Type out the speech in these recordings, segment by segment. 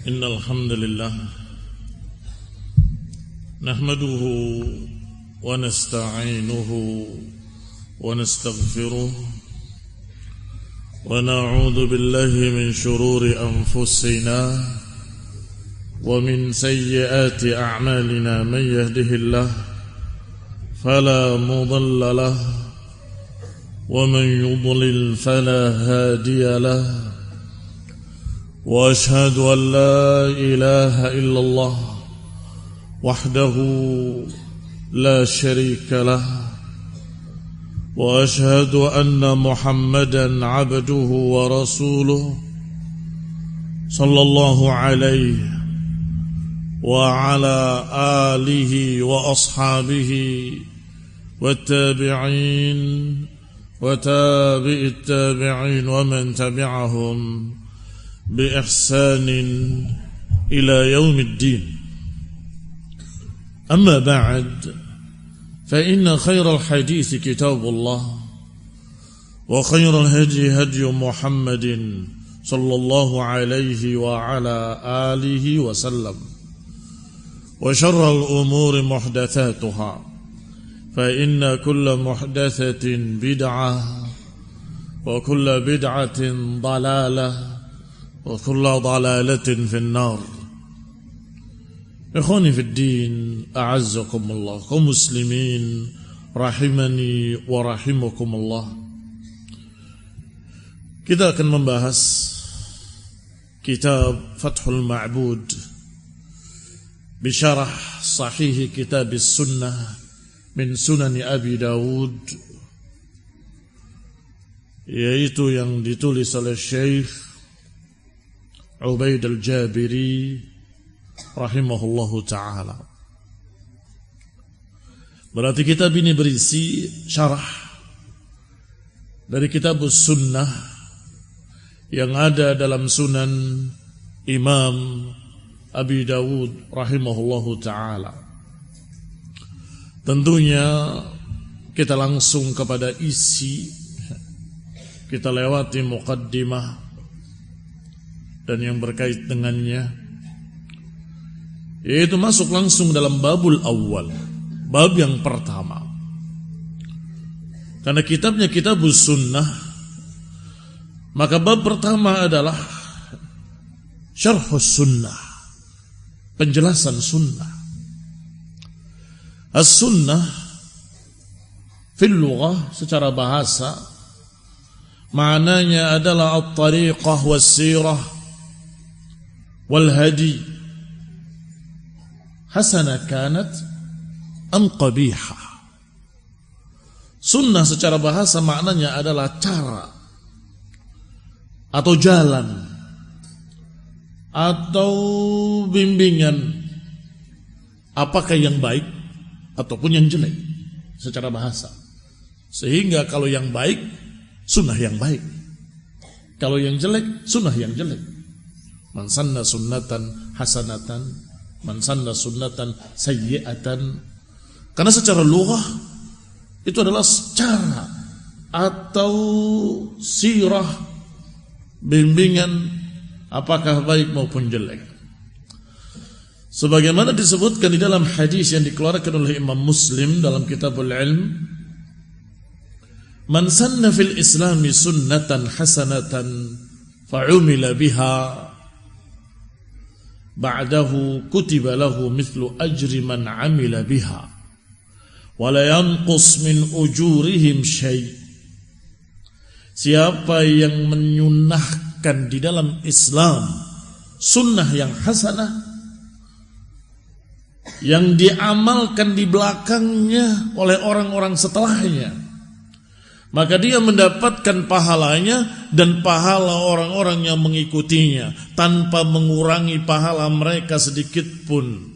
إن الحمد لله نحمده ونستعينه ونستغفره ونعوذ بالله من شرور أنفسنا ومن سيئات أعمالنا من يهده الله فلا مضل له ومن يضلل فلا هادي له وأشهد أن لا إله إلا الله وحده لا شريك له وأشهد أن محمدا عبده ورسوله صلى الله عليه وعلى آله وأصحابه والتابعين وتابع التابعين ومن تبعهم بإحسان إلى يوم الدين. أما بعد فإن خير الحديث كتاب الله وخير الهدي هدي محمد صلى الله عليه وعلى آله وسلم وشر الأمور محدثاتها فإن كل محدثة بدعة وكل بدعة ضلالة وكل ضلالة في النار. إخواني في الدين أعزكم الله كمسلمين rahimani wa rahimakumullah. Kita akan membahas kitab Fathul Ma'bud bisyarah sahih kitab sunnah min sunan Abi Dawud, yaitu yang ditulis oleh Syekh Ubaid al-Jabiri rahimahullahu ta'ala. Berarti kitab ini berisi syarah dari kitab sunnah yang ada dalam sunan Imam Abi Dawud rahimahullahu ta'ala. Tentunya kita langsung kepada isi, kita lewati muqaddimah dan yang berkait dengannya, yaitu masuk langsung dalam babul awal, bab yang pertama. Karena kitabnya kitabus sunnah, maka bab pertama adalah syarhus sunnah, penjelasan sunnah. As-sunnah fil lughah secara bahasa maknanya adalah at-tariqah was-sirah wal hadi, hasanah kanat am qabihah. Sunnah secara bahasa maknanya adalah cara atau jalan atau bimbingan, apakah yang baik ataupun yang jelek secara bahasa. Sehingga kalau yang baik, sunnah yang baik. Kalau yang jelek, sunnah yang jelek. Man sanna sunnatan hasanatan, man sanna sunnatan sayyi'atan. Karena secara lughah itu adalah cara atau sirah, bimbingan, apakah baik maupun jelek. Sebagaimana disebutkan di dalam hadis yang dikeluarkan oleh Imam Muslim dalam Kitabul Ilm, man sanna fil islami sunnatan hasanatan fa'umila biha ba'dahu kutiba lahu mithlu ajri man amila biha wa la yanqus min ujurihim syai'. Siapa yang menyunnahkan di dalam Islam sunnah yang hasanah, yang diamalkan di belakangnya oleh orang-orang setelahnya, maka dia mendapatkan pahalanya dan pahala orang-orang yang mengikutinya tanpa mengurangi pahala mereka sedikit pun.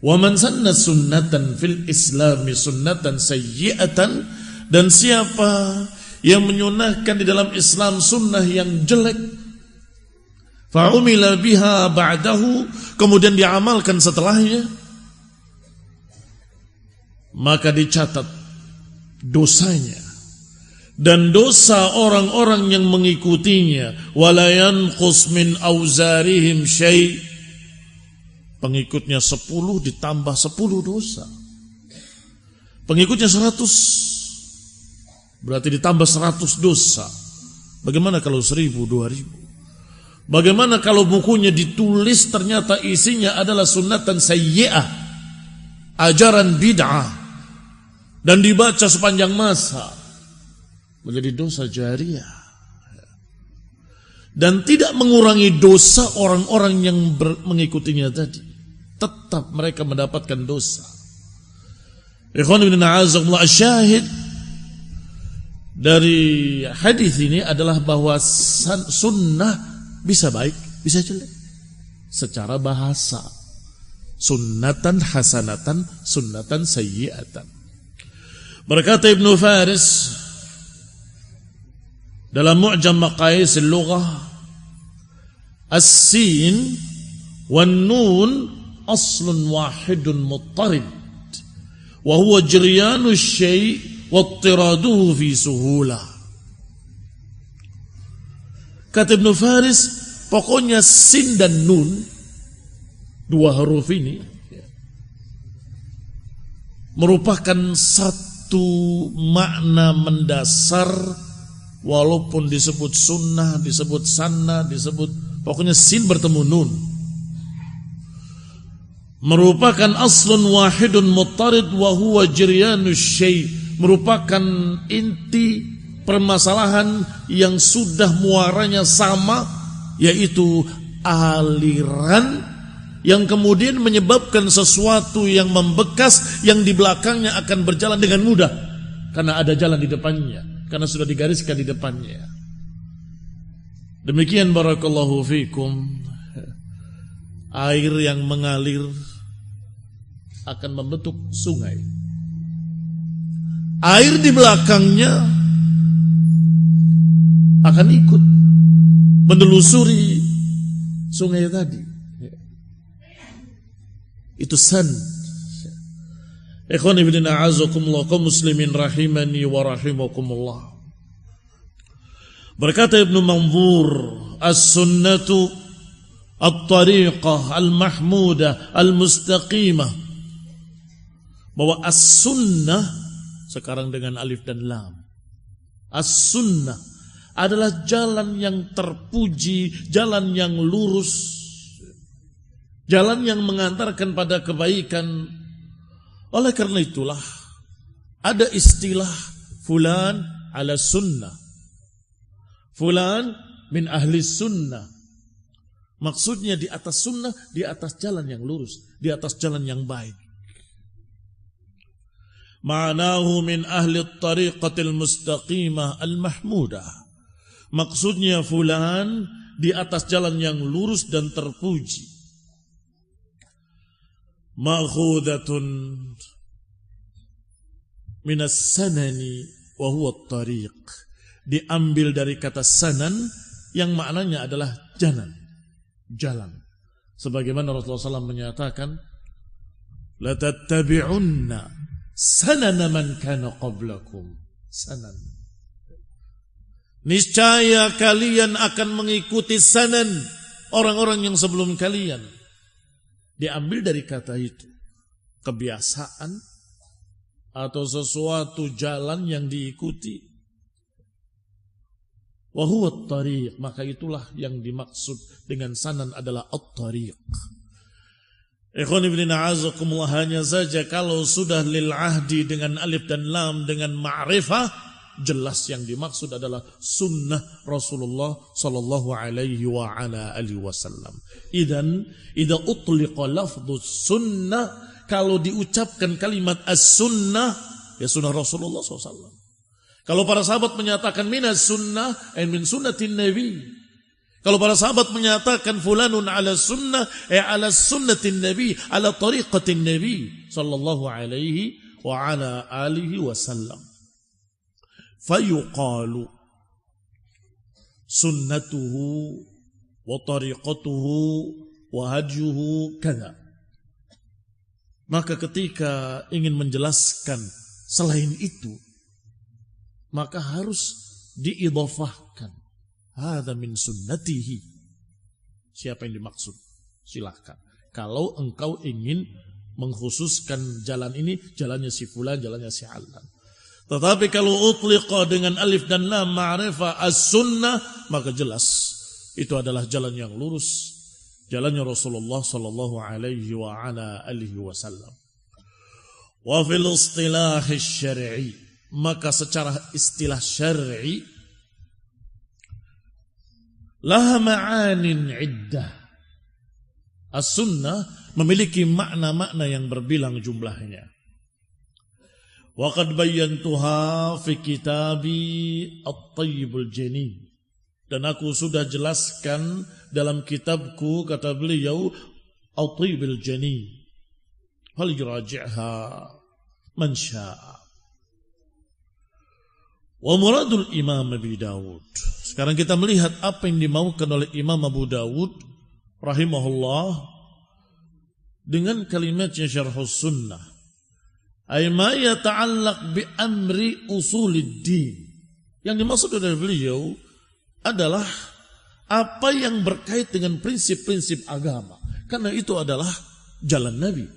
Wa man sanna sunnatan fil islami sunnatan sayyi'atan, dan siapa yang menyunahkan di dalam Islam sunnah yang jelek, fa'umila biha ba'dahu, kemudian diamalkan setelahnya, maka dicatat dosanya dan dosa orang-orang yang mengikutinya, wala yanqus min auzarihim syai'. Pengikutnya 10 ditambah 10 dosa. Pengikutnya 100 berarti ditambah 100 dosa. Bagaimana kalau 1000, 2000? Bagaimana kalau bukunya ditulis ternyata isinya adalah sunnatan sayyi'ah, ajaran bid'ah, dan dibaca sepanjang masa, menjadi dosa jariyah. Dan tidak mengurangi dosa orang-orang yang mengikutinya tadi. Tetap mereka mendapatkan dosa. Ikhwan ibn a'azakumullah, syahid dari hadis ini adalah bahwa sunnah bisa baik, bisa jelek. Secara bahasa, sunnatan hasanatan, sunnatan sayyi'atan. Berkata Ibnu Faris dalam Mu'jam Maqayis al-Lughah, as-sin wan-nun aslun wahidun muttarid wa huwa jiryanu syai' wa ittiraduhu fi suhulah. Kata Ibnu Faris, pokoknya sin dan nun, dua huruf ini merupakan satu makna mendasar. Walaupun disebut sunnah, disebut sanna, disebut pokoknya sin bertemu nun, merupakan aslun wahidun muttarid wa huwa jiryanus syai', merupakan inti permasalahan yang sudah muaranya sama, yaitu aliran yang kemudian menyebabkan sesuatu yang membekas yang di belakangnya akan berjalan dengan mudah karena ada jalan di depannya, karena sudah digariskan di depannya. Demikian barakallahu fikum, air yang mengalir akan membentuk sungai. Air di belakangnya akan ikut menelusuri sungai tadi. Itu san. Ikhwan ibn a'azakumullah, kaum muslimin rahimani wa rahimakumullah. Berkata Ibnu Manzur, as-sunnatu at-tariqah al-mahmudah al-mustaqimah, bahwa as-sunnah sekarang dengan alif dan lam, as-sunnah adalah jalan yang terpuji, jalan yang lurus, jalan yang mengantarkan pada kebaikan. Oleh karena itulah ada istilah fulan ala sunnah, fulan min ahli sunnah. Maksudnya di atas sunnah, di atas jalan yang lurus, di atas jalan yang baik. Ma'nahu min ahli tariqatil mustaqimah al-mahmudah. Maksudnya fulan di atas jalan yang lurus dan terpuji. Ma'khudatun minas sanani wa huwa at-tariq. Diambil dari kata sanan yang maknanya adalah jalan. Sebagaimana Rasulullah SAW menyatakan, la tattabi'unna sanana man kana qablakum. Sanan. Niscaya kalian akan mengikuti sanan orang-orang yang sebelum kalian. Diambil dari kata itu, kebiasaan atau sesuatu jalan yang diikuti. Wa huwa at-tariq, maka itulah yang dimaksud dengan sanan adalah at-tariq. Ikhwan ibn a'azakumullah, hanya saja kalau sudah lil ahdi dengan alif dan lam dengan ma'rifah, jelas yang dimaksud adalah sunnah Rasulullah sallallahu alaihi wa ala alihi wasallam. Idan idza utliqa lafdzus sunnah, kalau diucapkan kalimat as-sunnah, ya sunnah Rasulullah SAW. Kalau para sahabat menyatakan minas sunnah, min sunnatin nabi. Kalau para sahabat menyatakan fulanun ala sunnah, ala sunnatin nabi, ala tariqatin nabi sallallahu alaihi wa ala alihi wasallam. Fayuqalu sunnatuhu wa tariqatuhu wa hadyuhu kada. Maka ketika ingin menjelaskan selain itu, maka harus diidhafahkan. Hadza min sunnatihi. Siapa yang dimaksud? Silahkan. Kalau engkau ingin mengkhususkan jalan ini, jalannya si fulan, jalannya si alan. Tetapi kalau utliqa dengan alif dan lam ma'rifah as-sunnah, maka jelas itu adalah jalan yang lurus, jalannya Rasulullah sallallahu alaihi wa ala alihi wasallam. Wa fil istilah syar'i, maka secara istilah syar'i laha ma'anin iddah. As-sunnah memiliki makna-makna yang berbilang jumlahnya. Wa qad bayyantuha fi kitabi At-Thayyibul Jani. Dan aku sudah jelaskan dalam kitabku, kata beliau, At-Thayyibul Jani. Hal yuraji'ha man syaa. Wa muradul Imam Abi Dawud. Sekarang kita melihat apa yang dimaukan oleh Imam Abu Dawud rahimahullah dengan kalimatnya Syarhus Sunnah. Ay ma yata'allaq bi amri usuliddin. Yang dimaksud oleh beliau adalah apa yang berkait dengan prinsip-prinsip agama. Karena itu adalah jalan Nabi.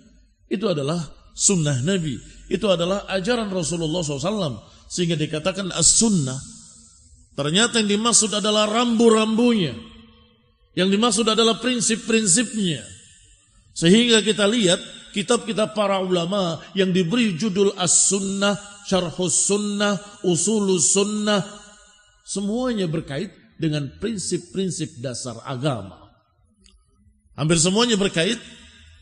Itu adalah sunnah Nabi. Itu adalah ajaran Rasulullah SAW. Sehingga dikatakan as-sunnah. Ternyata yang dimaksud adalah rambu-rambunya. Yang dimaksud adalah prinsip-prinsipnya. Sehingga kita lihat kitab-kitab para ulama yang diberi judul As-Sunnah, Syarhus Sunnah, Usulus Sunnah, semuanya berkait dengan prinsip-prinsip dasar agama. Hampir semuanya berkait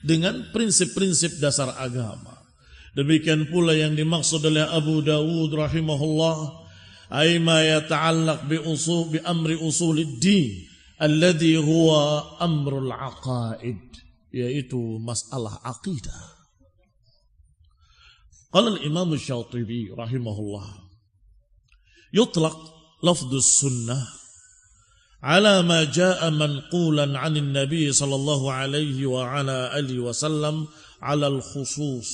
dengan prinsip-prinsip dasar agama. Demikian pula yang dimaksud oleh Abu Dawud rahimahullah, ay ma yata'allaq bi amri usuliddin alladhi huwa amrul aqaid, yaitu masalah akidah. Qala al-Imam Asy-Syatibi rahimahullah, yutlaq lafdhus sunnah ala ma jaa manqulan 'anil nabi sallallahu alaihi wa ala alihi wasallam 'ala al-khusus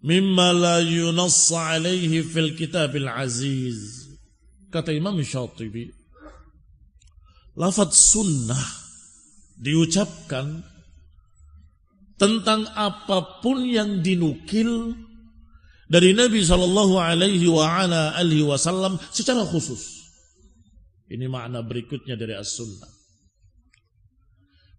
mimma la yunass 'alaihi fil kitabil aziz. Kata Imam Asy-Syatibi, lafaz sunnah diucapkan tentang apapun yang dinukil dari Nabi sallallahu alaihi wa ala alihi wasallam secara khusus. Ini makna berikutnya dari as-sunnah.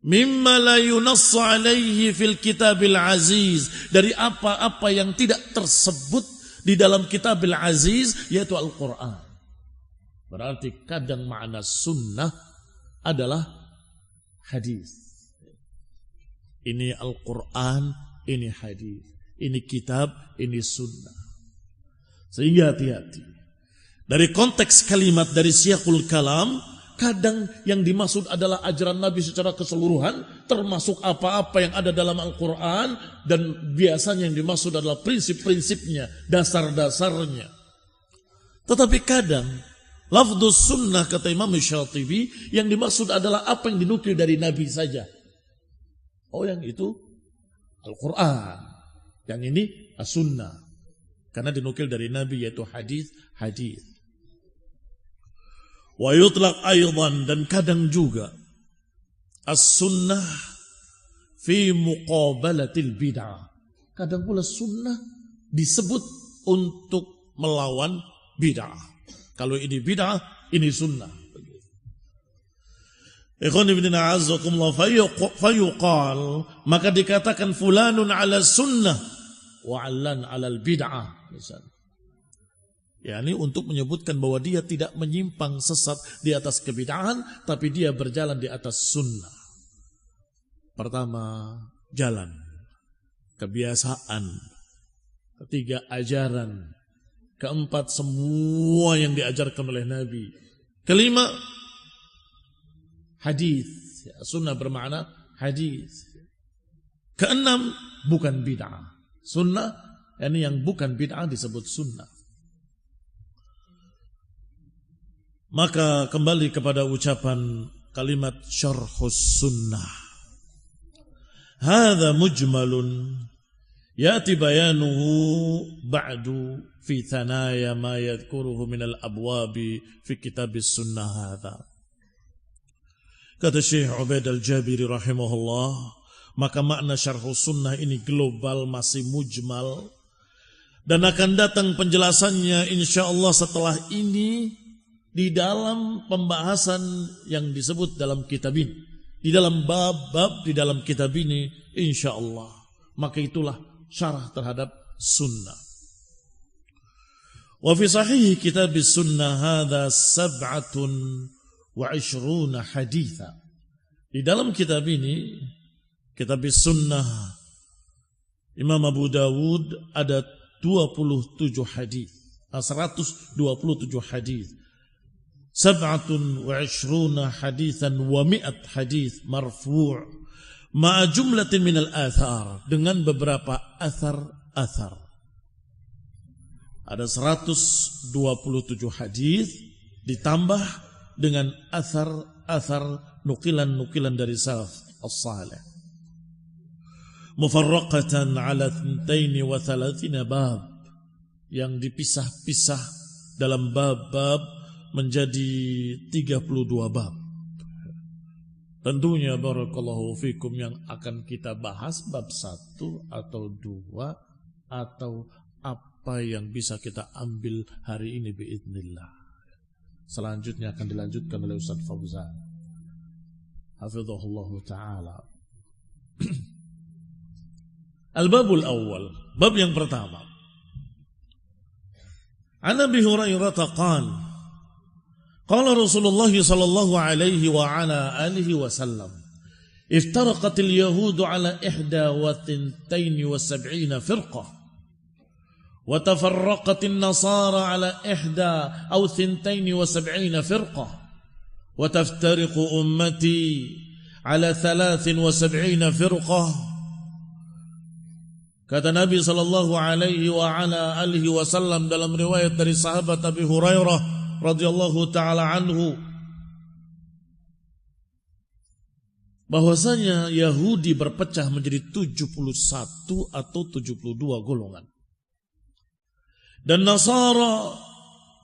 Mimma la yunass alaihi fil kitabil aziz, dari apa-apa yang tidak tersebut di dalam kitabil aziz, yaitu Al-Quran. Berarti kadang makna sunnah adalah hadis. Ini Al-Quran, ini hadis. Ini kitab, ini sunnah. Sehingga hati-hati. Dari konteks kalimat, dari siyaqul kalam, kadang yang dimaksud adalah ajaran Nabi secara keseluruhan, termasuk apa-apa yang ada dalam Al-Quran, dan biasanya yang dimaksud adalah prinsip-prinsipnya, dasar-dasarnya. Tetapi kadang lafdhus sunnah, kata Imam Syatibi, yang dimaksud adalah apa yang dinukil dari Nabi saja. Oh, yang itu Al-Quran, yang ini as-sunnah, karena dinukil dari Nabi, yaitu hadis. Wa yutlaq aydan, dan kadang juga as-sunnah fi muqabalatil bid'ah. Kadang pula sunnah disebut untuk melawan bid'ah. Kalau ini bid'ah, ini sunnah. Ikhwan ibn a'azzakumullah, fayuqal, maka dikatakan fulanun ala sunnah wa 'allan 'alal bid'ah, misalnya. yakni untuk menyebutkan bahwa dia tidak menyimpang sesat di atas kebid'ahan, tapi dia berjalan di atas sunnah. Pertama, jalan, kebiasaan. Ketiga, ajaran. Keempat, semua yang diajarkan oleh Nabi. Kelima, hadis. Sunnah bermakna hadis. Keenam, bukan bid'ah. Sunnah, yakni yang bukan bid'ah disebut sunnah. Maka kembali kepada ucapan kalimat syarhus sunnah. Hadza mujmalun Ya'ti bayanuhu ba'du fi thanaya ma yadhkuruhu min al-abwabi fi kitabis sunnah hadha. Kata Syekh Ubaid al-Jabiri rahimahullah, maka makna syarh sunnah ini global, masih mujmal, dan akan datang penjelasannya insyaallah setelah ini di dalam pembahasan yang disebut dalam kitab ini, di dalam bab-bab di dalam kitab ini insyaallah. Maka itulah syarah terhadap sunnah. Wa fi sahih kitab sunnah hadza 27 haditha. Di dalam kitab ini, kitab sunnah Imam Abu Dawud, ada 27 hadis, 127 hadis. 27 hadithan wa 100 hadis marfu' ma'a jumlatin minal athar, dengan beberapa athar. Ada 127 hadis ditambah dengan athar nukilan dari salaf as-salih. Mufarraqatan ala 32 bab, yang dipisah-pisah dalam bab-bab menjadi 32 bab. Tentunya barakallahu fikum yang akan kita bahas bab 1 atau 2 atau apa yang bisa kita ambil hari ini biidznillah. Selanjutnya akan dilanjutkan oleh Ustaz Fauzan hafizahullah ta'ala. Al-babul awal, bab yang pertama. An Abi Hurairah qala qala Rasulullah sallallahu alaihi wa ala alihi wasallam, iftaraqatil yahudu ala 71 firqah wa tafarraqatin nasara ala 71 firqah wa taftariqu ummati ala 73 firqah. Kata Nabi sallallahu alaihi wa ala alihi wasallam dalam riwayat dari sahabat Abi Hurairah radhiyallahu taala anhu, bahwasanya Yahudi berpecah menjadi 71 atau 72 golongan, dan Nasara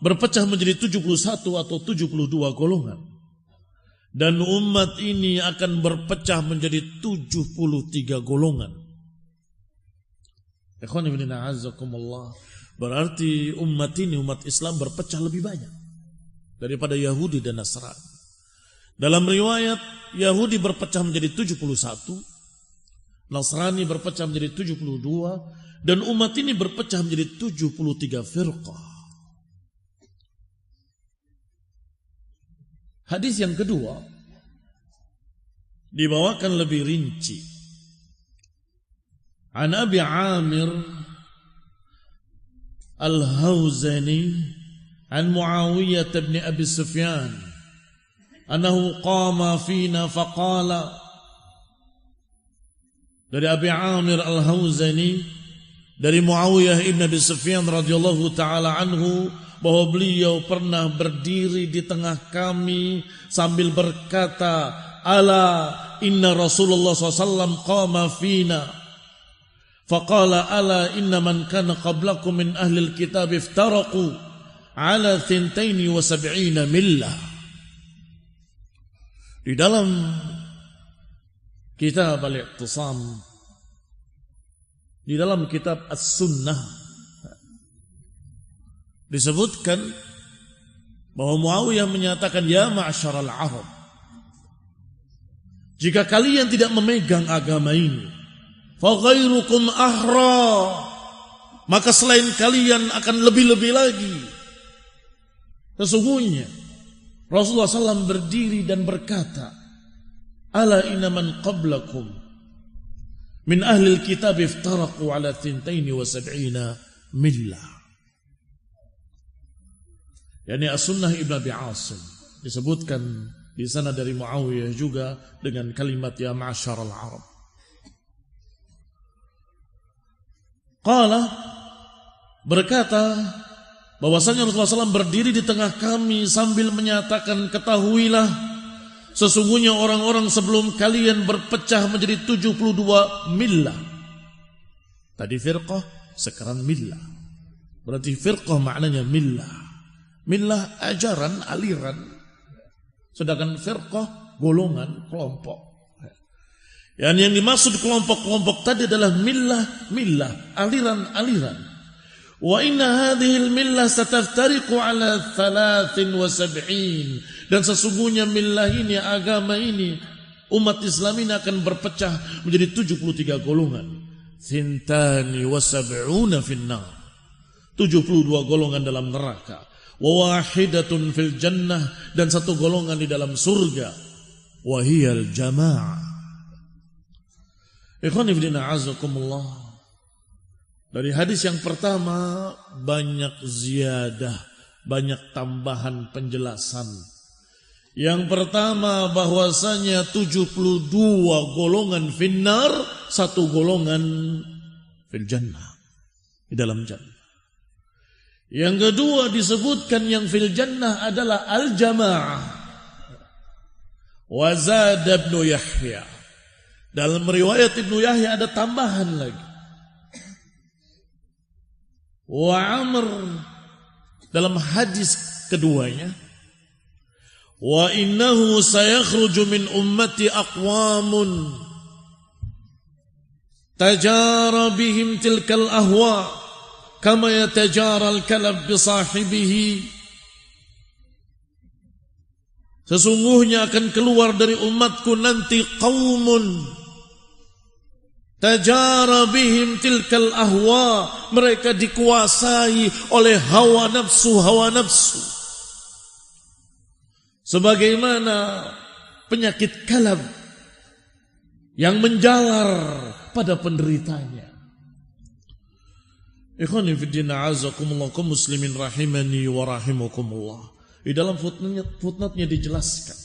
berpecah menjadi 71 atau 72 golongan, dan umat ini akan berpecah menjadi 73 golongan. Ikhwan ibn a'azzakumullah, berarti umat ini, umat Islam, berpecah lebih banyak daripada Yahudi dan Nasrani. Dalam riwayat, Yahudi berpecah menjadi 71, Nasrani berpecah menjadi 72, dan umat ini berpecah menjadi 73 firqah. Hadis yang kedua dibawakan lebih rinci. An Abi Amir Al-Hawzani an Muawiyah bin Abi Sufyan annahu qama fina faqala. Dari Abi Amir Al-Hawzani dari Muawiyah ibn Abi Sufyan radhiyallahu taala anhu, bahwa beliau pernah berdiri di tengah kami sambil berkata, ala inna Rasulullah SAW qama fina faqala ala inna man kana qablakum min ahlil kitab iftaraqu ala 72 millah. Di dalam kitab Al-Iqtisam, di dalam kitab As-Sunnah, disebutkan bahwa Muawiyah menyatakan, ya ma'asyaral Arab, jika kalian tidak memegang agama ini, fa ghairukum ahra, maka selain kalian akan lebih-lebih lagi. Sesungguhnya Rasulullah SAW berdiri dan berkata, ala inna man qablakum min ahlil kitab iftaraqu ala 72 millah. Yani As-Sunnah Ibn Abi Asim disebutkan di sana dari Muawiyah juga dengan kalimat ya ma'asyaral Arab. Qala, berkata bahwasanya Rasulullah SAW berdiri di tengah kami sambil menyatakan, ketahuilah sesungguhnya orang-orang sebelum kalian berpecah menjadi 72 millah. Tadi firqah, sekarang millah. Berarti firqah maknanya millah. Millah ajaran, aliran. Sedangkan firqah golongan, kelompok. Yang dimaksud kelompok-kelompok tadi adalah millah, aliran-aliran. Wa inna hadhil millah sataftariqu ala 73. Dan sesungguhnya millah ini, agama ini, umat Islam ini akan berpecah menjadi 73 golongan. Thintani wa sab'una finnar. 72 golongan dalam neraka. Wa wahidatun fil jannah, dan satu golongan di dalam surga. Wa hiyal jama'ah. Ikhwani fillah azakumullah. Dari hadis yang pertama banyak ziyadah, banyak tambahan penjelasan. Yang pertama bahwasanya 72 golongan finnar, satu golongan fil jannah, di dalam jannah. Yang kedua disebutkan yang fil jannah adalah al-jamaah. Wa zada Ibnu Yahya. Dalam riwayat Ibnu Yahya ada tambahan lagi. Wa Amr dalam hadis keduanya, wa innahu sayakhruju min ummati aqwamun tajara bihim tilkal ahwa kama yatajara al-kalab bi sahibihi. Sesungguhnya akan keluar dari umatku nanti qaumun tajara bihim tilkal ahwa, mereka dikuasai oleh hawa nafsu. Sebagaimana penyakit kalab yang menjalar pada penderitanya. Ikhwani fiddina azakumullah, kaum muslimin rahimani wa rahimakumullah. Di dalam footnote-nya dijelaskan.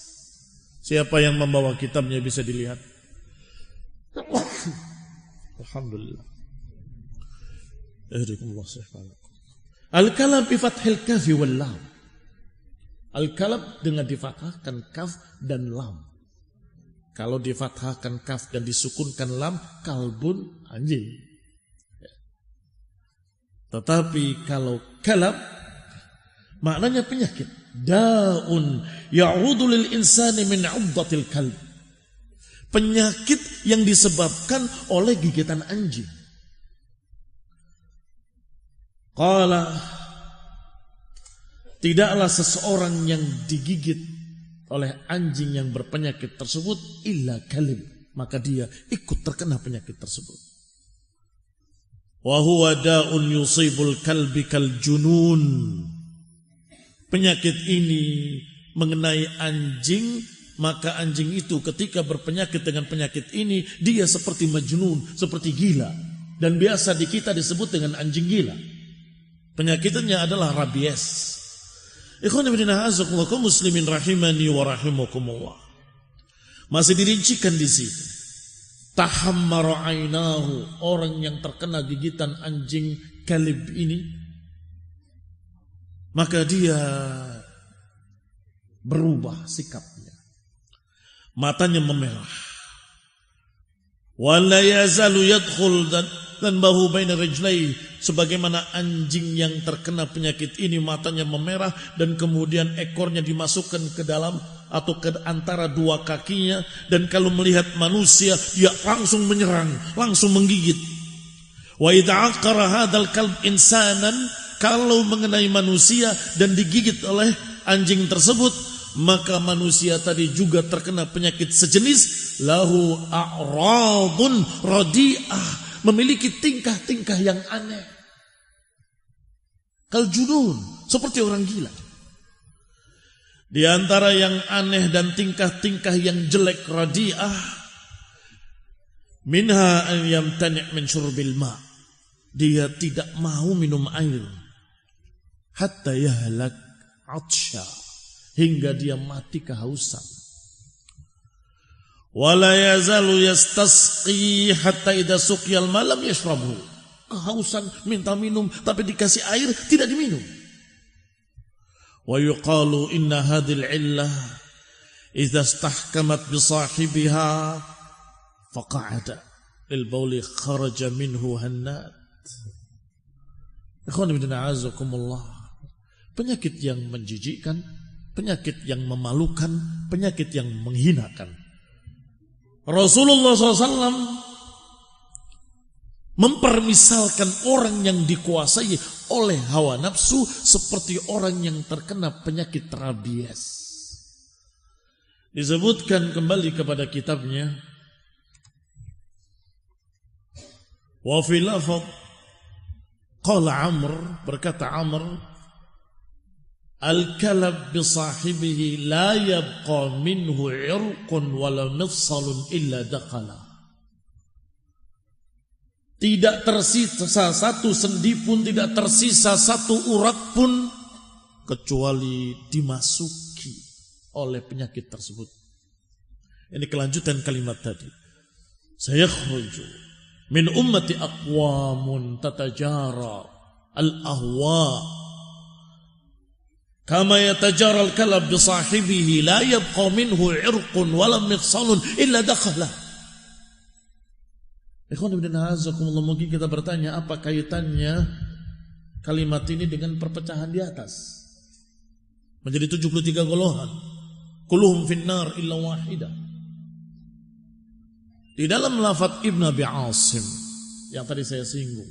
Siapa yang membawa kitabnya bisa dilihat. Alhamdulillah. Al-kalab bi fathil kafi wal lam. Al-kalab dengan difathahkan kaf dan lam. Kalau difathahkan kaf dan disukunkan lam, kalbun, anjing. Tetapi kalau kalab maknanya penyakit. Da'un ya'udu lil insani min 'uddatil kalb. Penyakit yang disebabkan oleh gigitan anjing. Qala, tidaklah seseorang yang digigit oleh anjing yang berpenyakit tersebut illa kalib, maka dia ikut terkena penyakit tersebut. Wa huwa da'un yusibul kalbi kal junun. Penyakit ini mengenai anjing, maka anjing itu ketika berpenyakit dengan penyakit ini, dia seperti majnun, seperti gila. Dan biasa di kita disebut dengan anjing gila. Penyakitnya adalah rabies. Ikhwan fillah a'azzakumullah, kaum muslimin rahimani wa rahimakumullah. Masih dirincikan di situ. Tahammara ainahu, orang yang terkena gigitan anjing kalib ini, maka dia berubah sikapnya. Matanya memerah. Wala yazalu yadkhul dan bahu baina rijlai, sebagaimana anjing yang terkena penyakit ini matanya memerah dan kemudian ekornya dimasukkan ke dalam atau ke antara dua kakinya, dan kalau melihat manusia dia langsung menyerang, langsung menggigit. Wa idza aqara hadzal kalb insanan, kalau mengenai manusia dan digigit oleh anjing tersebut, maka manusia tadi juga terkena penyakit sejenis, lahu a'radun radi'ah, memiliki tingkah-tingkah yang aneh. Kal junun, seperti orang gila. Di antara yang aneh dan tingkah-tingkah yang jelek radi'ah, minha an yamtani' min syurbil ma', dia tidak mau minum air hatta yahlak 'atsha, hingga dia mati kehausan. Wala yazalu yastasqi hatta idza suqiyal malam yashrabu, kehausan minta minum tapi dikasih air tidak diminum. Wa yuqalu inna hadhil illah idza istahkamat bi sahibiha faqa'ada, lil bauli kharaja minhu hannat. Ikhwan fillah azakumullah. Penyakit yang menjijikkan, penyakit yang memalukan, penyakit yang menghinakan. Rasulullah SAW mempermisalkan orang yang dikuasai oleh hawa nafsu seperti orang yang terkena penyakit rabies. Disebutkan kembali kepada kitabnya, wa fi lafadh qala Amr, berkata Amr, al-kalab bi sahibihi la yabqa minhu irqun wala mifsalun illa dakhala. Tidak tersisa satu sendi pun, tidak tersisa satu urat pun kecuali dimasuki oleh penyakit tersebut. Ini kelanjutan kalimat tadi. Sayakhruju min ummati aqwamun tatajara al-ahwa kama yatajara al-kalab bi sahibihi la yabqa minhu irqun wala mifsalun illa dakhala. Ikhwan ibn a'azakumullah, mungkin kita bertanya apa kaitannya kalimat ini dengan perpecahan di atas menjadi 73 golongan, kulluhum finnar illa wahidah. Di dalam lafaz Ibn Abi Asim yang tadi saya singgung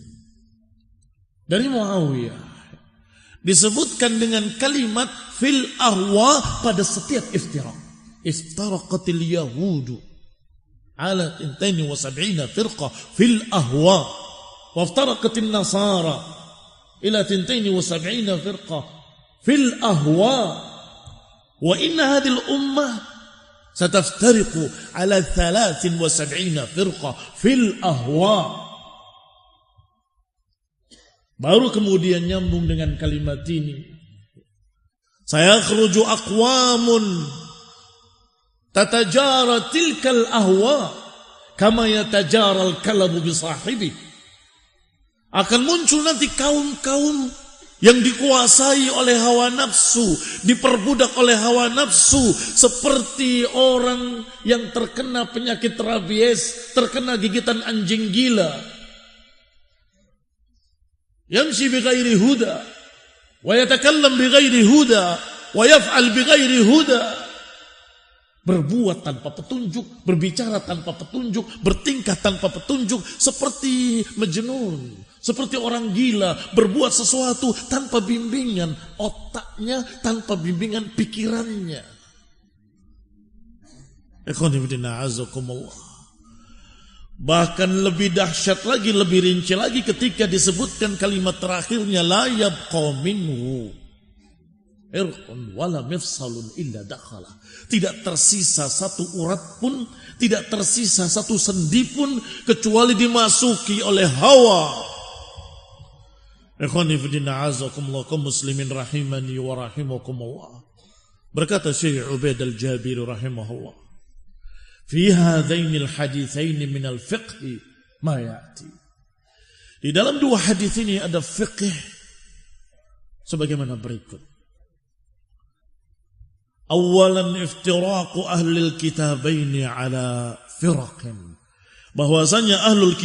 dari Muawiyah disebutkan dengan kalimat fil ahwa pada setiap iftiraq. Iftaraqatil yahudu على 72 فرقة في الأهواء وافترقت النصارى إلى 72 فرقة في الأهواء وإن هذه الأمة ستفترق على 73 فرقة في الأهواء. Baru kemudian nyambung dengan kalimat ini, sayakhruju aqwamun tatajara tilkal ahwa kama yatajara al-kalabu bi sahibi. Akan muncul nanti kaum-kaum yang dikuasai oleh hawa nafsu, diperbudak oleh hawa nafsu seperti orang yang terkena penyakit rabies, terkena gigitan anjing gila. Yamshi bi ghairi huda wa yatakallam bi ghairi huda wa yaf'al bi ghairi huda. Berbuat tanpa petunjuk, berbicara tanpa petunjuk, bertingkah tanpa petunjuk, seperti majnun, seperti orang gila, berbuat sesuatu tanpa bimbingan otaknya, tanpa bimbingan pikirannya. Bahkan lebih dahsyat lagi, lebih rinci lagi ketika disebutkan kalimat terakhirnya la yabqa minhu irqun wala mifsalun illa dakhala. Tidak tersisa satu urat pun, tidak tersisa satu sendi pun kecuali dimasuki oleh hawa. Ikhwani fillah azakumullah, kaum muslimin rahimani wa rahimakumullah. Berkata Syekh Ubaid al-Jabiri rahimahullah, fi hadaini al-haditsaini min al-fiqh ma ya'ti. Di dalam dua hadis ini ada fiqh sebagaimana berikut. Awalan iftiraqu ahlil kitabaini ala firaqin. Bahwasanya ahlul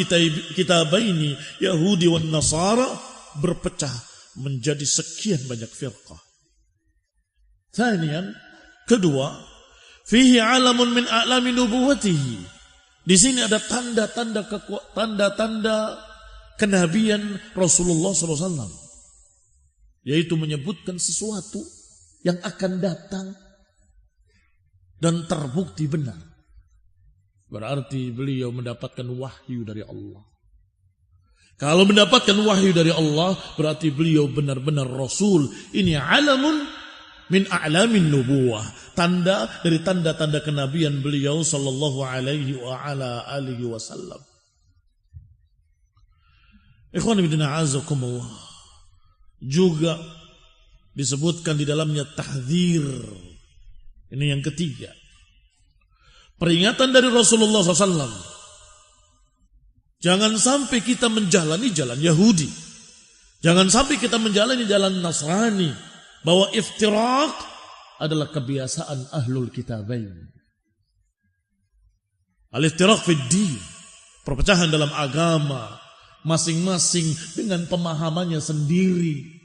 kitabaini Yahudi dan Nasara berpecah menjadi sekian banyak firqah. Thanian, kedua, fihi alamun min a'lami nubuwatihi. Di sini ada tanda-tanda kenabian Rasulullah SAW, yaitu menyebutkan sesuatu yang akan datang dan terbukti benar. Berarti beliau mendapatkan wahyu dari Allah. Kalau mendapatkan wahyu dari Allah, berarti beliau benar-benar Rasul. Ini alamun min a'lamin nubuwah, tanda dari tanda-tanda kenabian beliau sallallahu alaihi wa ala alihi wasallam. Ikhwan fillah azakumullah, juga disebutkan di dalamnya tahdzir. Ini yang ketiga, peringatan dari Rasulullah SAW. Jangan sampai kita menjalani jalan Yahudi, jangan sampai kita menjalani jalan Nasrani, bahwa iftiraq adalah kebiasaan ahlul kitabain. Al-iftiraq fid din, Perpecahan dalam agama, masing-masing dengan pemahamannya sendiri.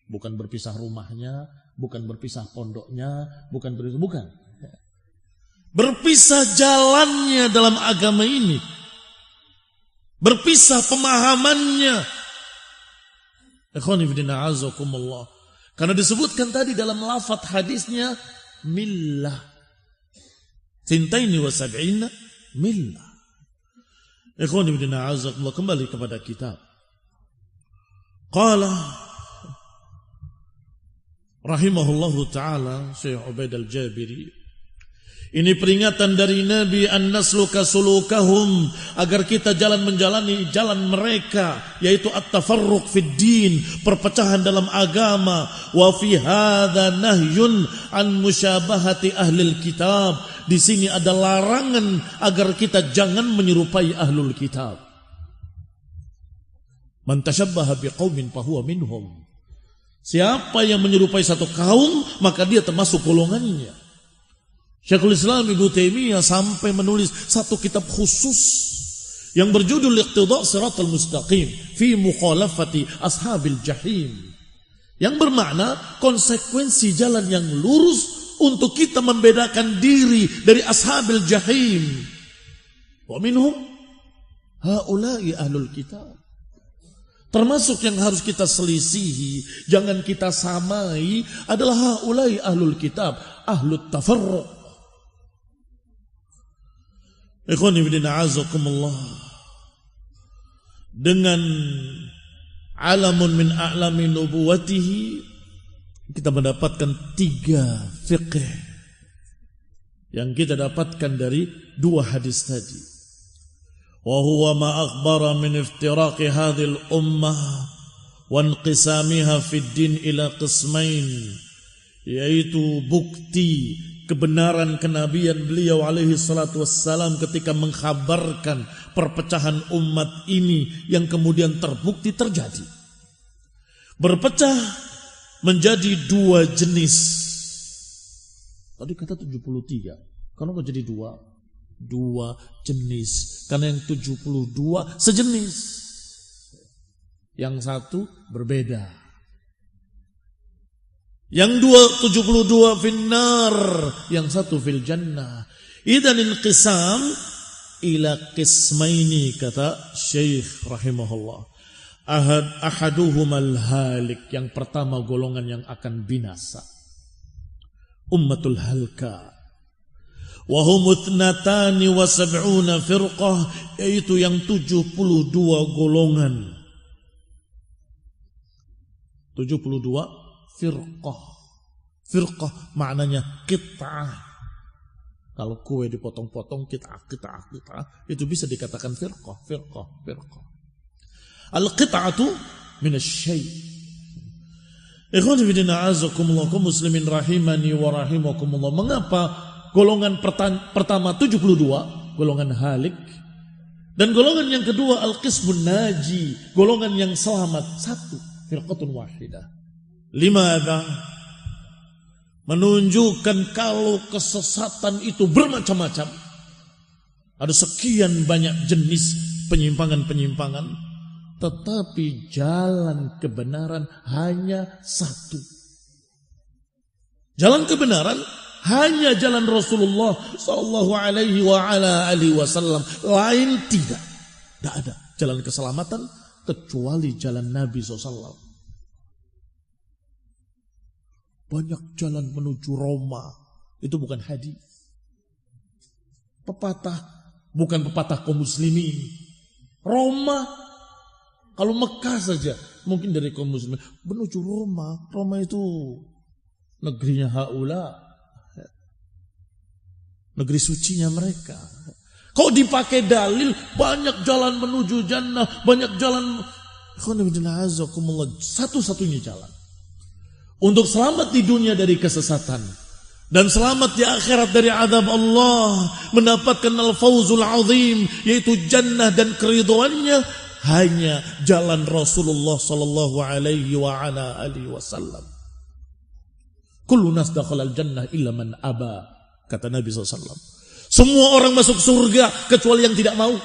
Bukan berpisah rumahnya, bukan berpisah pondoknya, bukan. Berpisah jalannya dalam agama ini. Berpisah pemahamannya. Ikhwani fillah azakumullah. Karena disebutkan tadi dalam lafaz hadisnya millah. Sintaini wa sab'ina millah. Ikhwani fillah azakumullah, kembali kepada kitab. Qala rahimahullahu ta'ala Syekh Ubaid al-Jabiri, ini peringatan dari Nabi an nasluka sulukahum, agar kita menjalani jalan mereka, yaitu at-tafarruq fid din, perpecahan dalam agama. Wa fi hadza nahyun an musyabahati ahlil kitab, di sini ada larangan agar kita jangan menyerupai ahlul kitab. Man tashabbaha biqaumin fahuwa minhum. Siapa yang menyerupai satu kaum, maka dia termasuk golongannya. Syekhul Islam Ibnu Taimiyah sampai menulis satu kitab khusus yang berjudul Iqtida' Shiratal Mustaqim fi mukhalafati ashabil jahim, yang bermakna konsekuensi jalan yang lurus untuk kita membedakan diri dari ashabil jahim. Wa minhum haula'i ahlul kitab. Termasuk yang harus kita selisihi, jangan kita samai, adalah haula'i ahlul kitab, ahlut tafarruq. Ikhwani fillah azakumullah, dengan alamun min a'lami nubuwatihi, kita mendapatkan 3 fiqh yang kita dapatkan dari 2 hadis tadi. Wa huwa ma akhbara min iftiraqi hadhil ummah wa inqisamiha fid din ila qismain, yaitu bukti kebenaran kenabian beliau alaihi salatu wassalam ketika mengkhabarkan perpecahan umat ini yang kemudian terbukti terjadi. Berpecah menjadi 2 jenis. Tadi kata 73. Kenapa jadi 2? 2 jenis. Karena yang 72 sejenis. Yang satu berbeda. Yang 72 finnar, yang satu fil jannah. Idzan inqisam ila qismaini, kata Syekh rahimahullah. Ahaduhumal halik, yang pertama golongan yang akan binasa, ummatul halka. Wa hum 72 firqah, yaitu yang 72 golongan. 72 firqah. Firqah maknanya qit'ah. Kalau kue dipotong-potong qit'ah, itu bisa dikatakan firqah. Al-qit'atu minasy-syai'. Ikhwan fillah azakumullah, kaum muslimin rahimani wa rahimakumullah. Mengapa golongan pertama 72 golongan halik, dan golongan yang kedua al-qismun naji, golongan yang selamat, 1 firqatun wahidah. Limadha? Menunjukkan kalau kesesatan itu bermacam-macam. Ada sekian banyak jenis penyimpangan-penyimpangan, tetapi jalan kebenaran hanya 1. Jalan kebenaran hanya jalan Rasulullah sallallahu alaihi wa ala alihi wasallam, lain tidak. Tidak ada jalan keselamatan kecuali jalan Nabi SAW. Banyak jalan menuju Roma, itu bukan hadis. Pepatah, bukan pepatah kaum muslimin. Roma, kalau Mekah saja, mungkin dari kaum muslimin menuju Roma. Roma itu negerinya haula, negeri sucinya mereka. Kok dipakai dalil banyak jalan menuju jannah, banyak jalan. Satu-satunya jalan untuk selamat di dunia dari kesesatan dan selamat di akhirat dari azab Allah, mendapatkan al-fawzul azim, yaitu jannah dan keridhaannya, hanya jalan Rasulullah sallallahu alaihi wa ala alihi wasallam. Kullu nas dakhala al-jannah illa man aba, kata Nabi SAW. Semua orang masuk surga kecuali yang tidak mau.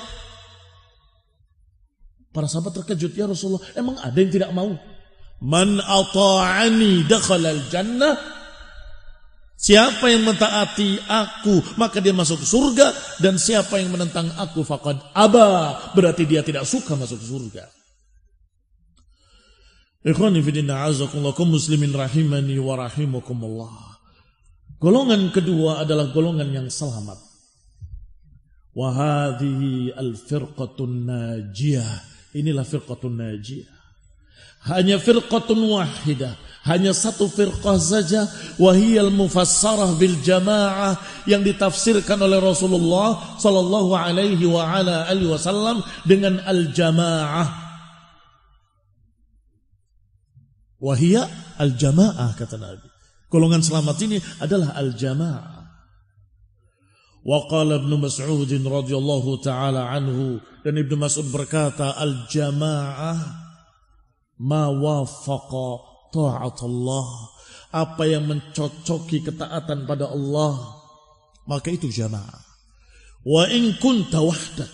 Para sahabat terkejut, ya Rasulullah, emang ada yang tidak mau? Man ata'ani dakhalal jannah. Siapa yang mentaati aku, maka dia masuk surga. Dan siapa yang menentang aku, faqad aba, berarti dia tidak suka masuk surga. Ikhwani fillah, a'azakumullah, kaum muslimin rahimani wa rahimakumullah. Golongan kedua adalah golongan yang selamat. Wa hadhihi al-firqatun najiyah. Inilah firqatun najiyah. Hanya firqatun wahidah, hanya satu firqah saja, wahiyal mufassarah bil jamaah, yang ditafsirkan oleh Rasulullah sallallahu alaihi wa ala alihi wasallam dengan al jamaah. Wahia al jamaah, kata Nabi. Golongan selamat ini adalah al jamaah. Wa qala Ibnu Mas'ud radhiyallahu taala anhu, dan Ibnu Mas'ud berkata, al jamaah ma wafaqa ta'atullah, apa yang mencocoki ketaatan pada Allah, maka itu jamaah. Wa in kunta wahdak,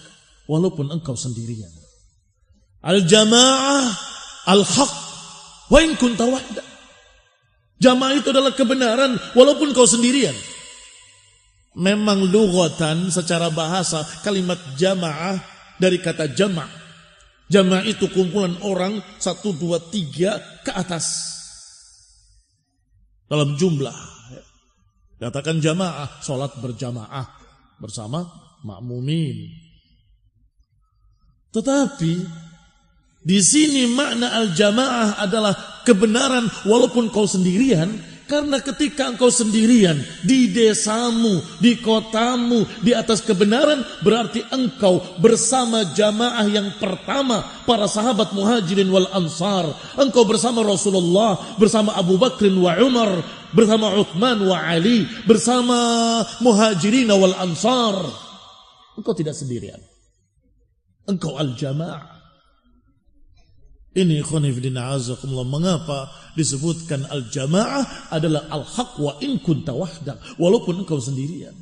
walaupun engkau sendirian. Al jamaah al haq wa in kunta wahdak. Jamaah itu adalah kebenaran walaupun kau sendirian. Memang lughatan, secara bahasa, kalimat jamaah dari kata jama'. Jama' itu kumpulan orang 1, 2, 3 ke atas dalam jumlah. Katakan jamaah, sholat berjamaah bersama makmumin. Tetapi di sini makna al-jamaah adalah kebenaran walaupun kau sendirian. Karena ketika engkau sendirian di desamu, di kotamu, di atas kebenaran, berarti engkau bersama jamaah yang pertama, para sahabat muhajirin wal ansar. Engkau bersama Rasulullah, bersama Abu Bakrin wa Umar, bersama Uthman wa Ali, bersama muhajirin wal ansar. Engkau tidak sendirian. Engkau al-jamaah. Ini khonifidina azakumullah, mengapa disebutkan al-jamaah adalah al-haq wa in kunta wahdak, walaupun engkau sendirian.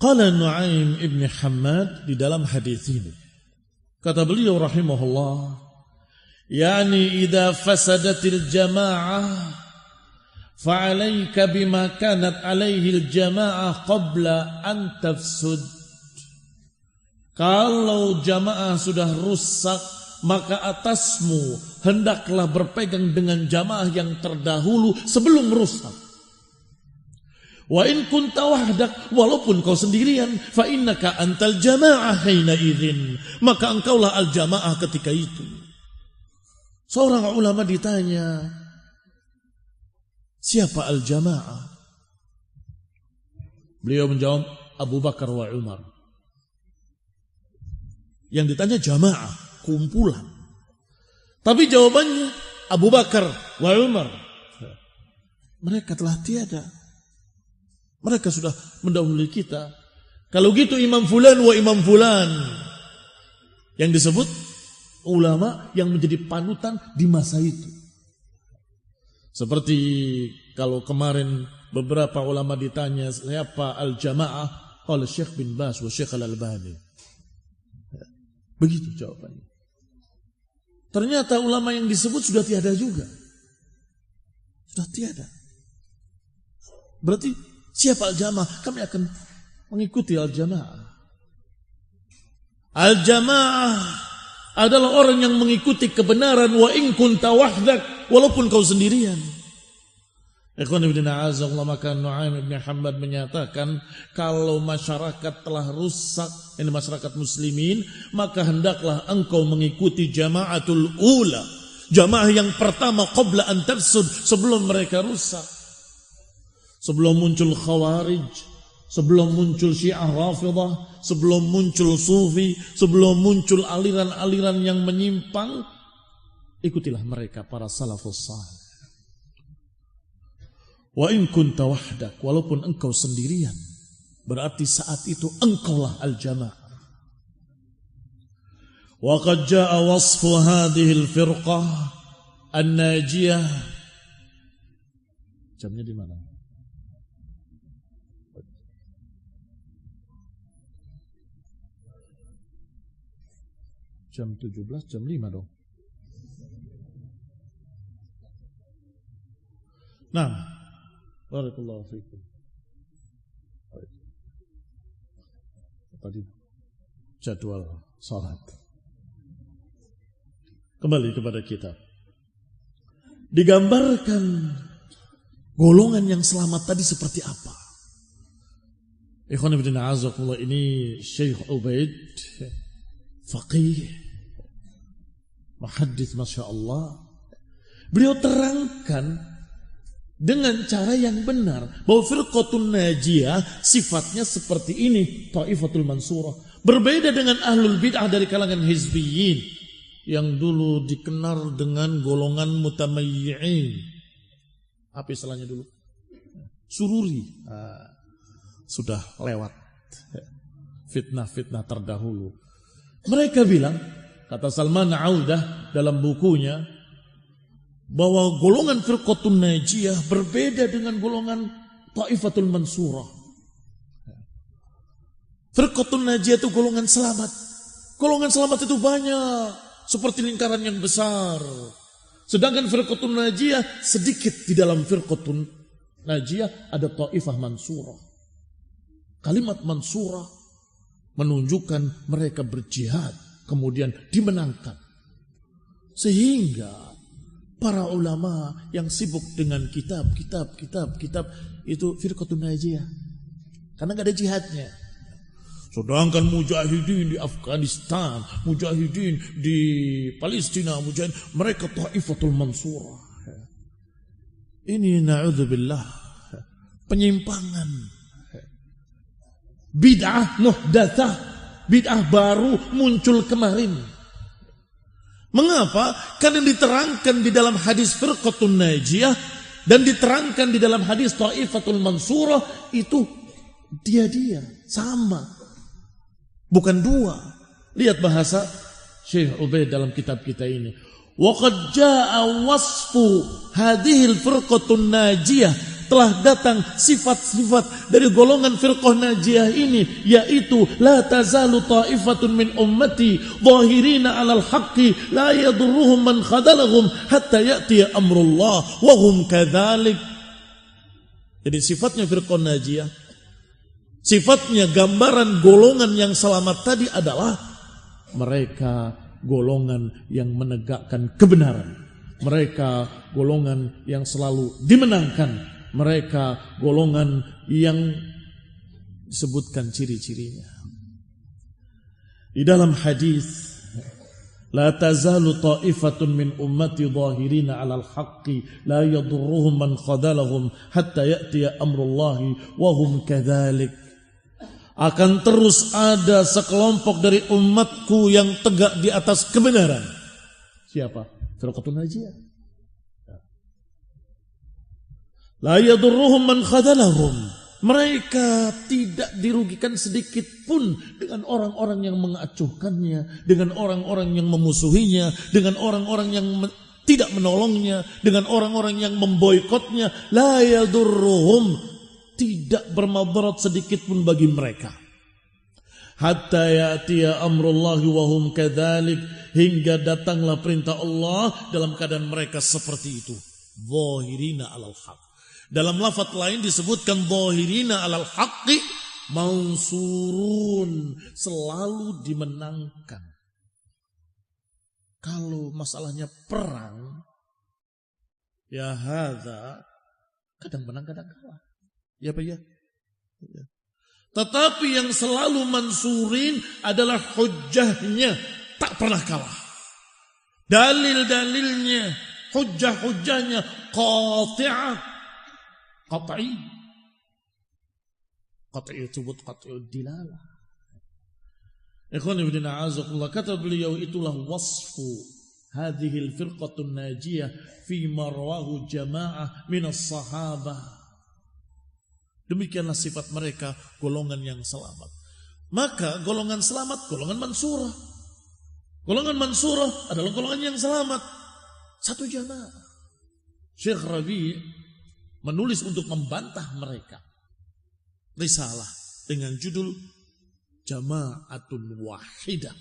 Qala Nu'aim ibn Hammad di dalam hadis ini, kata beliau rahimahullah, yani idza fasadatil jamaah fa'alaika bima kanat alaihi al-jamaah qabla an tafsud. Kalau jamaah sudah rusak, maka atasmu hendaklah berpegang dengan jamaah yang terdahulu sebelum rusak. Wa in kunta wahdak, walaupun kau sendirian, fa innaka antal jamaah hina idzin, maka engkaulah al jamaah ketika itu. Seorang ulama ditanya, siapa al jamaah? Beliau menjawab, Abu Bakar wa Umar. Yang ditanya jamaah, kumpulan. Tapi jawabannya Abu Bakar wa Umar. Mereka telah tiada. Mereka sudah mendahului kita. Kalau gitu Imam Fulan wa Imam Fulan. Yang disebut ulama yang menjadi panutan di masa itu. Seperti kalau kemarin beberapa ulama ditanya siapa al-jamaah oleh Syekh bin Baz wa Syekh Al-Albani. Begitu jawabannya. Ternyata ulama yang disebut sudah tiada juga. Sudah tiada. Berarti siapa al-jamaah? Kami akan mengikuti al-jamaah. Al-jamaah adalah orang yang mengikuti kebenaran wa in kunta wahdak, walaupun kau sendirian. Ikhwan ibn a'azallah, maka Nu'aim ibn Hammad menyatakan, kalau masyarakat telah rusak, ini masyarakat muslimin, maka hendaklah engkau mengikuti jamaatul ula, jamaah yang pertama qabla an tafsud, sebelum mereka rusak. Sebelum muncul khawarij, sebelum muncul syiah rafidah, sebelum muncul sufi, sebelum muncul aliran-aliran yang menyimpang, ikutilah mereka, para salafus salih. Wa in kunta wahdak, walaupun engkau sendirian, berarti saat itu engkaulah al-jamaah. Wa qad jaa wasfu hadhihi al-firqah an-najiyah. Jamnya di mana? Jam 17, jam 5 dong. Nah, barakallahu fiikum. Tadi jadwal salat. Kembali kepada kita. Digambarkan golongan yang selamat tadi seperti apa? Ikhwan fillah azakumullah, ini Syekh Ubaid, faqih, muhaddits masya Allah. Beliau terangkan dengan cara yang benar bahwa firqatun najiyah sifatnya seperti ini, Thaifatul Mansurah. Berbeda dengan ahlul bid'ah dari kalangan hizbiyyin yang dulu dikenal dengan golongan mutamayyi'in. Apa istilahnya dulu? Sururi. Sudah lewat. Fitnah-fitnah terdahulu. Mereka bilang, kata Salman Audah dalam bukunya, bahwa golongan firqatun najiyah berbeda dengan golongan Thaifatul Mansurah. Firqatun najiyah itu golongan selamat. Golongan selamat itu banyak, seperti lingkaran yang besar. Sedangkan firqatun najiyah sedikit. Di dalam firqatun najiyah ada Thaifah Mansurah. Kalimat Mansurah menunjukkan mereka berjihad, kemudian dimenangkan. Sehingga para ulama yang sibuk dengan kitab itu firqatun najiyah. Karena gak ada jihadnya. Sedangkan mujahidin di Afghanistan, mujahidin di Palestina, mujahidin, mereka Thaifatul Mansurah. Ini na'udzubillah, penyimpangan. Bid'ah muhdatsah, bid'ah baru muncul kemarin. Mengapa? Karena diterangkan di dalam hadis firqatun najiyah dan diterangkan di dalam hadis Thaifatul Mansurah itu dia sama, bukan dua. Lihat bahasa Syekh Ubaid dalam kitab kita ini. Wa qad jaa wasfu hadhil firqatun najiyah, telah datang sifat-sifat dari golongan firqah najiyah ini, yaitu la tazalu ta'ifatun min ummati zahirina 'alal haqqi la yadurruhum man khadalahum hatta ya'tiya amrullah wa hum kadzalik. Jadi sifatnya firqah najiyah, sifatnya gambaran golongan yang selamat tadi adalah mereka golongan yang menegakkan kebenaran, mereka golongan yang selalu dimenangkan, mereka golongan yang disebutkan ciri-cirinya. Di dalam hadis, la tazalu ta'ifatun min ummati zahirina 'alal haqqi la yadurruhum man khadalahum hatta ya'tiya amrullahi wa hum kadzalik. Akan terus ada sekelompok dari umatku yang tegak di atas kebenaran. Siapa? Firqatun najiyah. La yadurruhum man khadalahum. Mereka tidak dirugikan sedikit pun dengan orang-orang yang mengacuhkannya, dengan orang-orang yang memusuhinya, dengan orang-orang yang tidak menolongnya, dengan orang-orang yang memboikotnya. La yadurruhum, tidak bermadarat sedikit pun bagi mereka. Hatta ya'tiya amrullahi wa hum kadzalik, hingga datanglah perintah Allah dalam keadaan mereka seperti itu. Zahirina 'alal haqq. Dalam lafaz lain disebutkan zahirina 'alal haqqi mansurun, selalu dimenangkan. Kalau masalahnya perang, ya hadza, kadang menang kadang kalah. Ya Pak ya. Tetapi yang selalu mansurin adalah hujjahnya, tak pernah kalah. Dalil-dalilnya, hujjah-hujjahnya qati'ah, qat'i. Qat'i thubut, qat'i dilalah. Ikhwan ibn a'azakullah, kata beliau, itulah wasfu hadhil firqatun najiyah fi marwahu jama'ah minas sahabah. Demikianlah sifat mereka, golongan yang selamat. Maka golongan selamat, golongan mansurah. Golongan mansurah adalah golongan yang selamat. Satu jamaah. Syekh Rabi' menulis untuk membantah mereka risalah dengan judul Jama'atun Wahidah.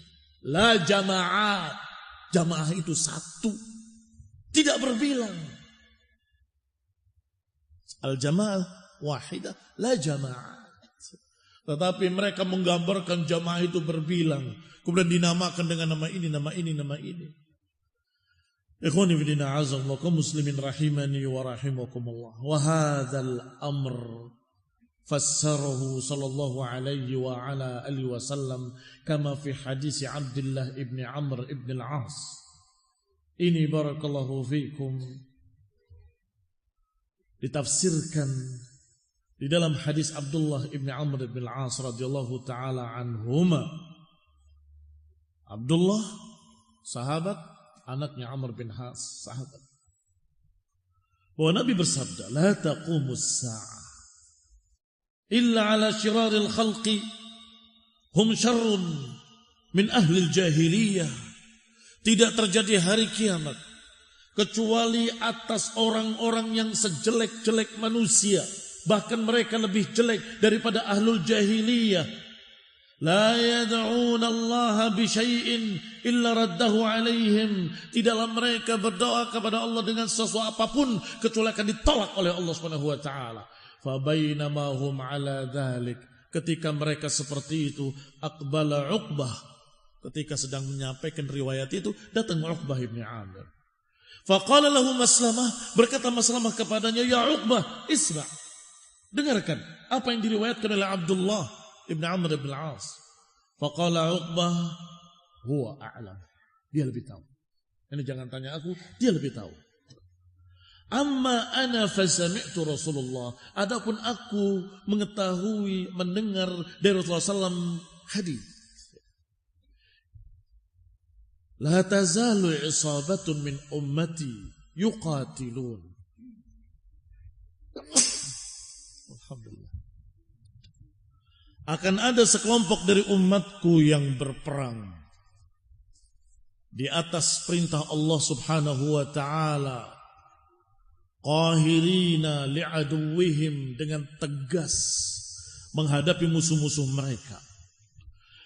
La jama'at. Jamaah itu satu, tidak berbilang. Al-jamaah wahidah, la jama'at. Tetapi mereka menggambarkan jamaah itu berbilang, kemudian dinamakan dengan nama ini, nama ini, nama ini. Ikhwani fillah azallakum muslimin rahimani wa rahimakumullah. Wa hadzal amr fassarahu sallallahu alaihi wa ala alihi wasallam kama fi hadis Abdullah ibn Amr ibn al-As. Ini barakallahu fikum ditafsirkan di dalam hadis Abdullah ibn Amr ibn al-As radhiyallahu taala anhuma. Abdullah sahabat, anaknya Amr bin As sahabat. Bahwa Nabi bersabda, la taqumus sa'ah illa ala syiraril khalqi hum syarrun min ahlil jahiliyah. Tidak terjadi hari kiamat kecuali atas orang-orang yang sejelek-jelek manusia, bahkan mereka lebih jelek daripada ahlul jahiliyah. La yad'una Allah bi syai'in illa raddahu alaihim. Tidaklah mereka berdoa kepada Allah dengan sesuatu apapun kecuali akan ditolak oleh Allah Subhanahu wa taala. Fabainama hum ala dhalik, ketika mereka seperti itu, aqbala Uqbah, ketika sedang menyampaikan riwayat itu, datang Uqbah ibn Amir. Faqala lahu Maslamah, berkata Maslamah kepadanya, ya Uqbah, isma', dengarkan apa yang diriwayatkan oleh Abdullah ibn Amr ibn al-As. Faqala Uqbah, huwa a'lam, dia lebih tahu. Ini jangan tanya aku, dia lebih tahu. Amma ana fasami'tu Rasulullah, adapun aku mengetahui, mendengar dari Rasulullah SAW hadis. La tazalu isabatun min ummati yuqatilun. Alhamdulillah. Akan ada sekelompok dari umatku yang berperang di atas perintah Allah Subhanahu wa ta'ala, qahirina li'aduwihim, dengan tegas menghadapi musuh-musuh mereka.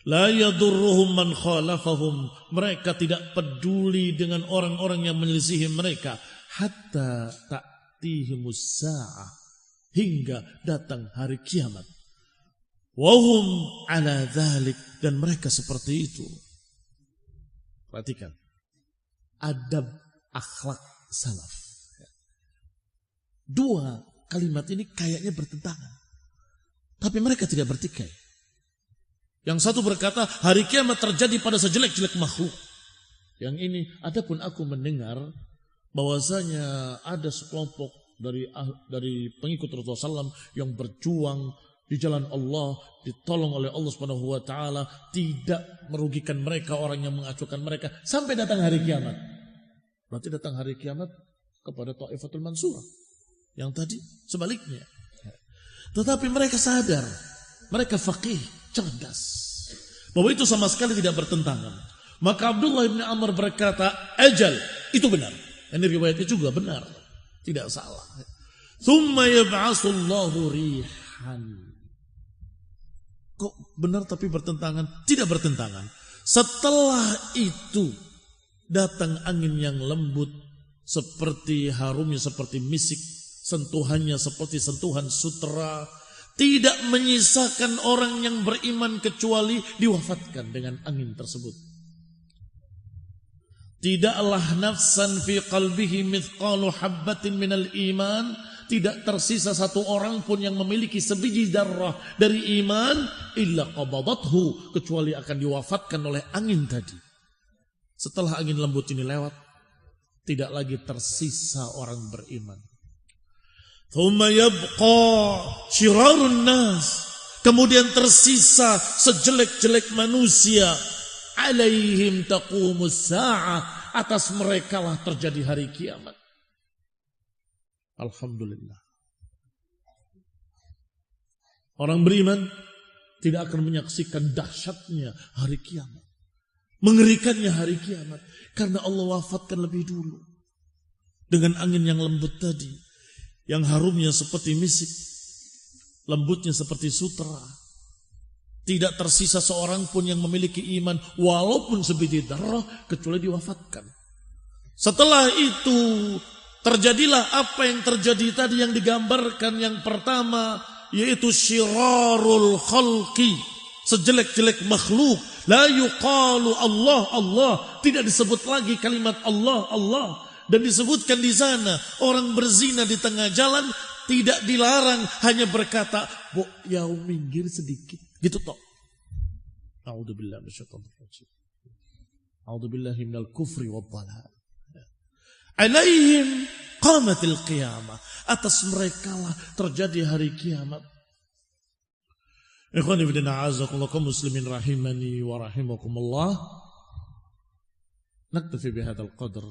La yadurruhum man khalafahum, mereka tidak peduli dengan orang-orang yang menyelisihi mereka, hatta ta'tihimus sa'ah, hingga datang hari kiamat. Wahum ala dhalik, dan mereka seperti itu. Perhatikan adab akhlak salaf. Dua kalimat ini kayaknya bertentangan, tapi mereka tidak bertikai. Yang satu berkata hari kiamat terjadi pada sejelek-jelek makhluk. Yang ini, adapun aku mendengar bahwasanya ada sekelompok dari pengikut Rasulullah SAW yang berjuang di jalan Allah, ditolong oleh Allah Subhanahu wa taala, tidak merugikan mereka, orang yang mengacuhkan mereka sampai datang hari kiamat. Berarti datang hari kiamat kepada Thaifatul Mansurah. Yang tadi sebaliknya. Tetapi mereka sadar, mereka faqih, cerdas, bahwa itu sama sekali tidak bertentangan. Maka Abdullah bin Amr berkata, ajal, itu benar. Ini riwayatnya juga benar, tidak salah. Tsumma yab'atsullahu rihan. Kok benar tapi bertentangan? Tidak bertentangan. Setelah itu datang angin yang lembut, seperti harumnya seperti misik, sentuhannya seperti sentuhan sutera, tidak menyisakan orang yang beriman kecuali diwafatkan dengan angin tersebut. Tidaklah nafsan fi qalbihi mithqalu habbatin minal iman, tidak tersisa satu orang pun yang memiliki sebiji darah dari iman, illa qabadathu, kecuali akan diwafatkan oleh angin tadi. Setelah angin lembut ini lewat, tidak lagi tersisa orang beriman. Thumma yabqa syirarun nas, kemudian tersisa sejelek-jelek manusia. Alaihim taqumus sa'ah, atas mereka lah terjadi hari kiamat. Alhamdulillah. Orang beriman tidak akan menyaksikan dahsyatnya hari kiamat, mengerikannya hari kiamat, karena Allah wafatkan lebih dulu dengan angin yang lembut tadi, yang harumnya seperti misik, lembutnya seperti sutera. Tidak tersisa seorang pun yang memiliki iman walaupun sebiji darah kecuali diwafatkan. Setelah itu terjadilah apa yang terjadi tadi yang digambarkan yang pertama, yaitu syirarul khalqi, sejelek-jelek makhluk. La yuqalu Allah Allah, tidak disebut lagi kalimat Allah Allah. Dan disebutkan di sana orang berzina di tengah jalan tidak dilarang, hanya berkata, "Bu, ya minggir sedikit." Gitu toh. A'udzubillahi minasyaitonir rajim. A'udzubillahi minal kufri wad dhalal. Alaihim qamatil qiyamah. Atas mereka lah terjadi hari kiamat. Ikhwani fi din a'azakumullah kaum muslimin rahimani wa rahimakumullah. Naktafi bihadzal qadr.